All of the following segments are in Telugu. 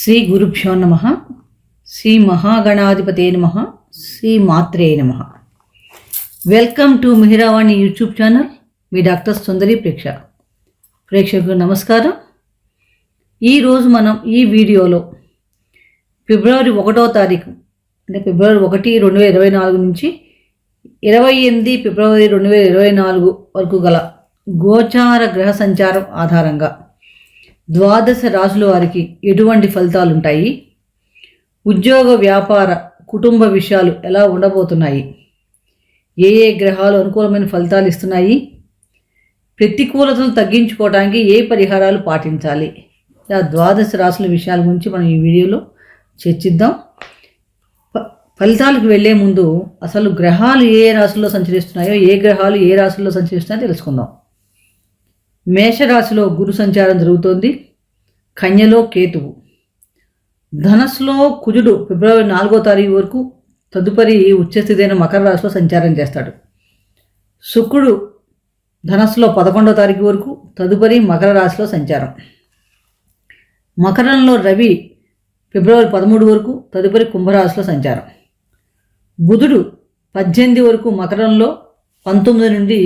శ్రీ గురుభ్యో నమ. శ్రీ మహాగణాధిపతే నమ. శ్రీ మాత్రే నమ. Welcome to Mihiravani YouTube channel. మీ డాక్టర్ సుందరి ప్రేక్షకులకు నమస్కారం. ఈరోజు మనం ఈ వీడియోలో ఫిబ్రవరి 1వ తారీఖు అంటే ఫిబ్రవరి 1, 2024 నుంచి 28 ఫిబ్రవరి 2024 వరకు గల గోచార గ్రహ సంచారం ఆధారంగా ద్వాదశ రాశుల వారికి ఎటువంటి ఫలితాలు ఉంటాయి, ఉద్యోగ వ్యాపార కుటుంబ విషయాలు ఎలా ఉండబోతున్నాయి, ఏ ఏ గ్రహాలు అనుకూలమైన ఫలితాలు ఇస్తున్నాయి, ప్రతికూలతలు తగ్గించుకోవడానికి ఏ పరిహారాలు పాటించాలి, ఇలా ద్వాదశ రాశుల విషయాల గురించి మనం ఈ వీడియోలో చర్చిద్దాం. ఫలితాలకు వెళ్లే ముందు అసలు గ్రహాలు ఏ రాశుల్లో సంచరిస్తున్నాయో, ఏ గ్రహాలు ఏ రాశుల్లో సంచరిస్తున్నాయో తెలుసుకుందాం. మేషరాశిలో గురు సంచారం జరుగుతోంది. కన్యలో కేతువు. ధనస్సులో కుజుడు ఫిబ్రవరి 4వ తారీఖు వరకు, తదుపరి ఉచ్చస్థితైన మకర రాశిలో సంచారం చేస్తాడు. శుక్రుడు ధనస్సులో 11వ తారీఖు వరకు, తదుపరి మకర రాశిలో సంచారం. మకరంలో రవి ఫిబ్రవరి 13 వరకు, తదుపరి కుంభరాశిలో సంచారం. బుధుడు 18 వరకు మకరంలో, 19 నుండి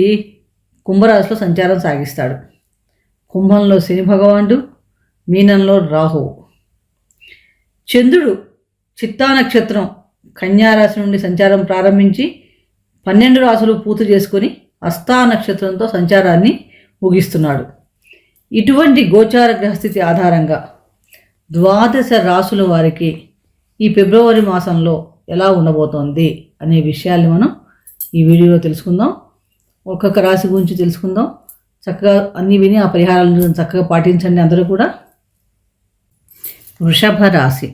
కుంభరాశిలో సంచారం సాగిస్తాడు. కుంభంలో శని భగవానుడు, మీనంలో రాహువు. చంద్రుడు చిత్తా నక్షత్రం కన్యారాశి నుండి సంచారం ప్రారంభించి 12 రాశులు పూర్తి చేసుకొని హస్తా నక్షత్రంతో సంచారాన్ని ముగిస్తున్నాడు. ఇటువంటి గోచార గ్రహస్థితి ఆధారంగా ద్వాదశ రాశుల వారికి ఈ ఫిబ్రవరి మాసంలో ఎలా ఉండబోతోంది అనే విషయాల్ని మనం ఈ వీడియోలో తెలుసుకుందాం. ఒక్కొక్క రాశి గురించి తెలుసుకుందాం. చక్కగా అన్నీ విని ఆ పరిహారాలను చక్కగా పాటించండి అందరూ కూడా. వృషభ రాశి.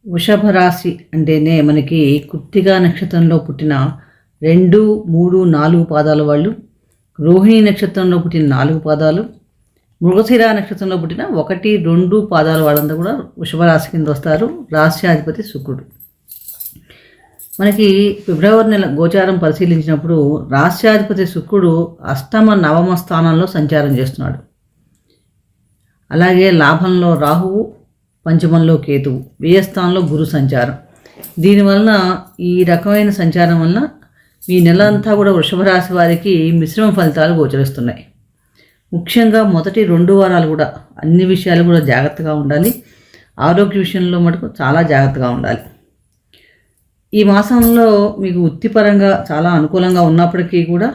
వృషభ రాశి అంటేనే మనకి కృత్తికా నక్షత్రంలో పుట్టిన 2, 3, 4 పాదాల వాళ్ళు, రోహిణి నక్షత్రంలో పుట్టిన 4 పాదాలు, మృగశిర నక్షత్రంలో పుట్టిన 1, 2 పాదాల వాళ్ళంతా కూడా వృషభ రాశి కింద వస్తారు. రాశ్యాధిపతి శుక్రుడు. మనకి ఫిబ్రవరి నెల గోచారం పరిశీలించినప్పుడు రాశ్యాధిపతి శుక్రుడు అష్టమ, నవమ స్థానంలో సంచారం చేస్తున్నాడు. అలాగే లాభంలో రాహువు, పంచమంలో కేతువు, వ్యయస్థానంలో గురు సంచారం. దీనివలన ఈ రకమైన సంచారం వలన ఈ నెల అంతా కూడా వృషభ రాశి వారికి మిశ్రమ ఫలితాలు గోచరిస్తున్నాయి. ముఖ్యంగా మొదటి 2 వారాలు కూడా అన్ని విషయాలు కూడా జాగ్రత్తగా ఉండాలి. ఆరోగ్య విషయంలో మటుకు చాలా జాగ్రత్తగా ఉండాలి. ఈ మాసంలో మీకు వృత్తిపరంగా చాలా అనుకూలంగా ఉన్నప్పటికీ కూడా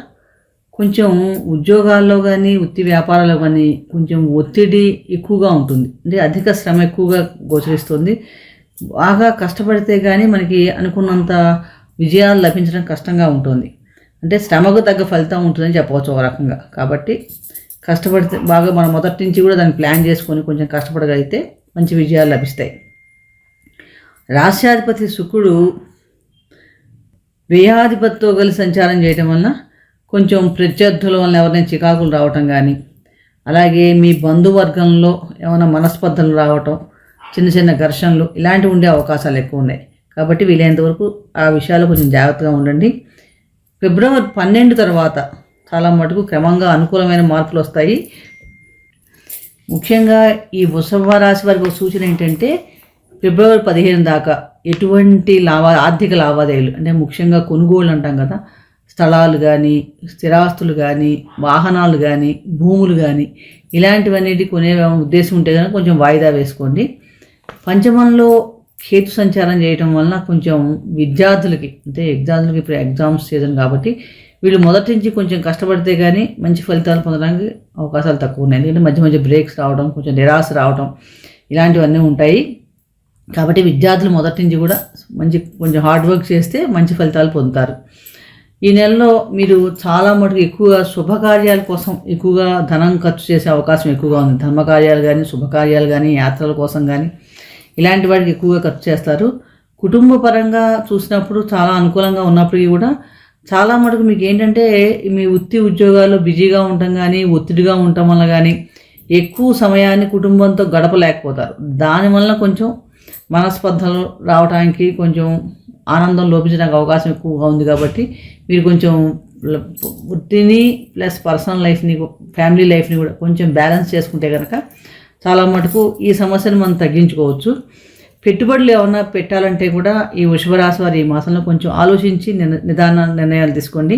కొంచెం ఉద్యోగాల్లో కానీ వృత్తి వ్యాపారాల్లో కానీ కొంచెం ఒత్తిడి ఎక్కువగా ఉంటుంది. అంటే అధిక శ్రమ ఎక్కువగా గోచరిస్తుంది. బాగా కష్టపడితే కానీ మనకి అనుకున్నంత విజయాలు లభించడం కష్టంగా ఉంటుంది. అంటే శ్రమకు తగ్గ ఫలితం ఉంటుందని చెప్పవచ్చు ఒక రకంగా. కాబట్టి కష్టపడితే బాగా మనం మొదటి నుంచి కూడా దాన్ని ప్లాన్ చేసుకొని కొంచెం కష్టపడగలిగితే మంచి విజయాలు లభిస్తాయి. రాశ్యాధిపతి శుక్రుడు వ్యయాధిపతితో కలిసి సంచారం చేయటం వలన కొంచెం ప్రత్యర్థుల వలన ఎవరైనా చికాకులు రావటం కానీ, అలాగే మీ బంధువర్గంలో ఏమైనా మనస్పర్ధలు రావటం, చిన్న చిన్న ఘర్షణలు ఇలాంటివి ఉండే అవకాశాలు ఎక్కువ ఉన్నాయి. కాబట్టి వీలైనంతవరకు ఆ విషయాలు కొంచెం జాగ్రత్తగా ఉండండి. ఫిబ్రవరి 12 తర్వాత చాలా మటుకు క్రమంగా అనుకూలమైన మార్పులు వస్తాయి. ముఖ్యంగా ఈ వృషభ రాశి వారికి సూచన ఏంటంటే ఫిబ్రవరి 15 దాకా ఎటువంటి ఆర్థిక లావాదేవీలు అంటే ముఖ్యంగా కొనుగోళ్ళు అంటాం కదా, స్థలాలు కానీ, స్థిరాస్తులు కానీ, వాహనాలు కానీ, భూములు కానీ ఇలాంటివన్నిటి కొనే ఉద్దేశం ఉంటే కనుక కొంచెం వాయిదా వేసుకోండి. పంచమంలో కేతు సంచారం చేయడం వలన కొంచెం విద్యార్థులకి అంటే ఇప్పుడు ఎగ్జామ్స్ సీజన్ కాబట్టి వీళ్ళు మొదటి నుంచి కొంచెం కష్టపడితే కానీ మంచి ఫలితాలు పొందడానికి అవకాశాలు తక్కువ ఉన్నాయి. ఎందుకంటే మధ్య మధ్య బ్రేక్స్ రావడం, కొంచెం నిరాశ రావడం ఇలాంటివన్నీ ఉంటాయి. కాబట్టి విద్యార్థులు మొదటి నుంచి కూడా కొంచెం హార్డ్ వర్క్ చేస్తే మంచి ఫలితాలు పొందుతారు. ఈ నెలలో మీరు చాలా మటుకు ఎక్కువగా శుభకార్యాల కోసం ఎక్కువగా ధనం ఖర్చు చేసే అవకాశం ఎక్కువగా ఉంది. ధర్మకార్యాలు కానీ, శుభకార్యాలు కానీ, యాత్రల కోసం కానీ ఇలాంటి వాటికి ఎక్కువగా ఖర్చు చేస్తారు. కుటుంబ పరంగా చూసినప్పుడు చాలా అనుకూలంగా ఉన్నప్పటికీ కూడా చాలా మటుకు మీకు ఏంటంటే మీ వృత్తి ఉద్యోగాల్లో బిజీగా ఉండటం కానీ, ఒత్తిడిగా ఉండటం వల్ల కానీ ఎక్కువ సమయాన్ని కుటుంబంతో గడపలేకపోతారు. దానివల్ల కొంచెం మనస్పర్ధలు రావడానికి, కొంచెం ఆనందం లోపించడానికి అవకాశం ఎక్కువగా ఉంది. కాబట్టి మీరు కొంచెం వృత్తిని ప్లస్ పర్సనల్ లైఫ్ని, ఫ్యామిలీ లైఫ్ని కూడా కొంచెం బ్యాలెన్స్ చేసుకుంటే కనుక చాలా మటుకు ఈ సమస్యను మనం తగ్గించుకోవచ్చు. పెట్టుబడులు ఏమన్నా పెట్టాలంటే కూడా ఈ వృషభ రాశి వారు ఈ మాసంలో కొంచెం ఆలోచించి నిదాన నిర్ణయాలు తీసుకోండి.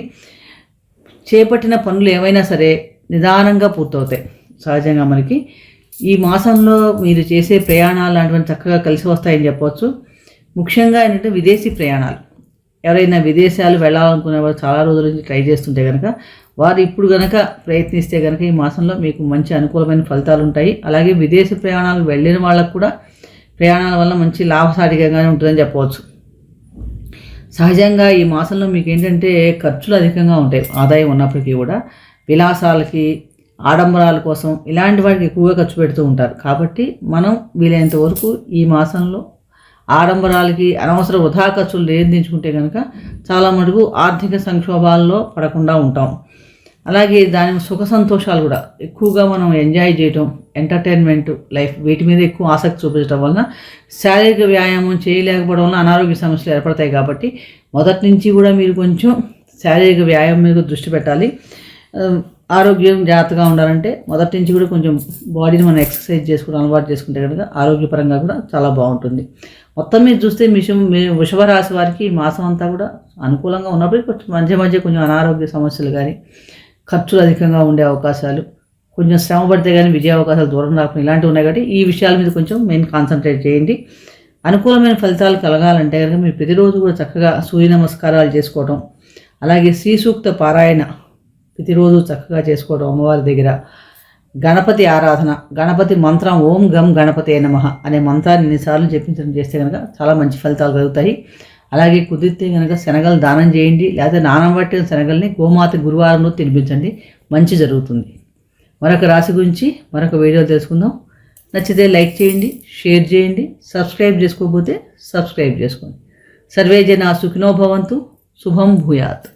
చేపట్టిన పనులు ఏమైనా సరే నిదానంగా పూర్తవుతాయి. సహజంగా మనకి ఈ మాసంలో మీరు చేసే ప్రయాణాలు లాంటివన్నీ చక్కగా కలిసి వస్తాయని చెప్పవచ్చు. ముఖ్యంగా ఏంటంటే విదేశీ ప్రయాణాలు. ఎవరైనా విదేశాలు వెళ్ళాలనుకునే వారు చాలా రోజుల నుంచి ట్రై చేస్తుంటే కనుక వారు ఇప్పుడు కనుక ప్రయత్నిస్తే కనుక ఈ మాసంలో మీకు మంచి అనుకూలమైన ఫలితాలు ఉంటాయి. అలాగే విదేశీ ప్రయాణాలకు వెళ్ళిన వాళ్ళకు కూడా ప్రయాణాల వల్ల మంచి లాభసాటికంగానే ఉంటుందని చెప్పవచ్చు. సహజంగా ఈ మాసంలో మీకు ఏంటంటే ఖర్చులు అధికంగా ఉంటాయి. ఆదాయం ఉన్నప్పటికీ కూడా విలాసాలకి, ఆడంబరాల కోసం ఇలాంటి వాటికి ఎక్కువగా ఖర్చు పెడుతూ ఉంటారు. కాబట్టి మనం వీలైనంత వరకు ఈ మాసంలో ఆడంబరాలకి అనవసర వృధా ఖర్చులు నియంత్రించుకుంటే కనుక చాలా మటుకు ఆర్థిక సంక్షోభాల్లో పడకుండా ఉంటాం. అలాగే దాని సుఖ సంతోషాలు కూడా ఎక్కువగా మనం ఎంజాయ్ చేయటం, ఎంటర్టైన్మెంట్ లైఫ్ వీటి మీద ఎక్కువ ఆసక్తి చూపించడం వలన శారీరక వ్యాయామం చేయలేకపోవడం వలన అనారోగ్య సమస్యలు ఏర్పడతాయి. కాబట్టి మొదటి నుంచి కూడా మీరు కొంచెం శారీరక వ్యాయామం మీద దృష్టి పెట్టాలి. ఆరోగ్యం జాగ్రత్తగా ఉండాలంటే మొదటి నుంచి కూడా కొంచెం బాడీని మనం ఎక్సర్సైజ్ చేసుకుని అలవాటు చేసుకుంటే కనుక ఆరోగ్యపరంగా కూడా చాలా బాగుంటుంది. మొత్తం మీద చూస్తే వృషభ రాశి వారికి ఈ మాసం అంతా కూడా అనుకూలంగా ఉన్నప్పటికీ కొంచెం మధ్య కొంచెం అనారోగ్య సమస్యలు కానీ, ఖర్చులు అధికంగా ఉండే అవకాశాలు, కొంచెం శ్రమ పడితే కానీ విజయ అవకాశాలు దూరం రాకుండా ఇలాంటివి ఉన్నాయి. కాబట్టి ఈ విషయాల మీద కొంచెం మెయిన్ కాన్సన్ట్రేట్ చేయండి. అనుకూలమైన ఫలితాలు కలగాలంటే కనుక మీరు ప్రతిరోజు కూడా చక్కగా సూర్య నమస్కారాలు చేసుకోవడం, అలాగే శ్రీ సూక్త పారాయణ ప్రతిరోజు చక్కగా చేసుకోవడం, అమ్మవారి దగ్గర గణపతి ఆరాధన, గణపతి మంత్రం ఓం గం గణపతే నమః అనే మంత్రాన్ని ఎన్నిసార్లు చెప్పించడం చేస్తే కనుక చాలా మంచి ఫలితాలు కలుగుతాయి. అలాగే కుదిరితే కనుక శనగలు దానం చేయండి, లేకపోతే నానబట్టిన శనగల్ని గోమాత గురువారంలో తినిపించండి, మంచి జరుగుతుంది. మరొక రాశి గురించి మరొక వీడియో తెలుసుకుందాం. నచ్చితే లైక్ చేయండి, షేర్ చేయండి, సబ్స్క్రైబ్ చేసుకోకపోతే సబ్స్క్రైబ్ చేసుకోండి. సర్వే జనా సుఖినో భవంతు. శుభం భూయాత్.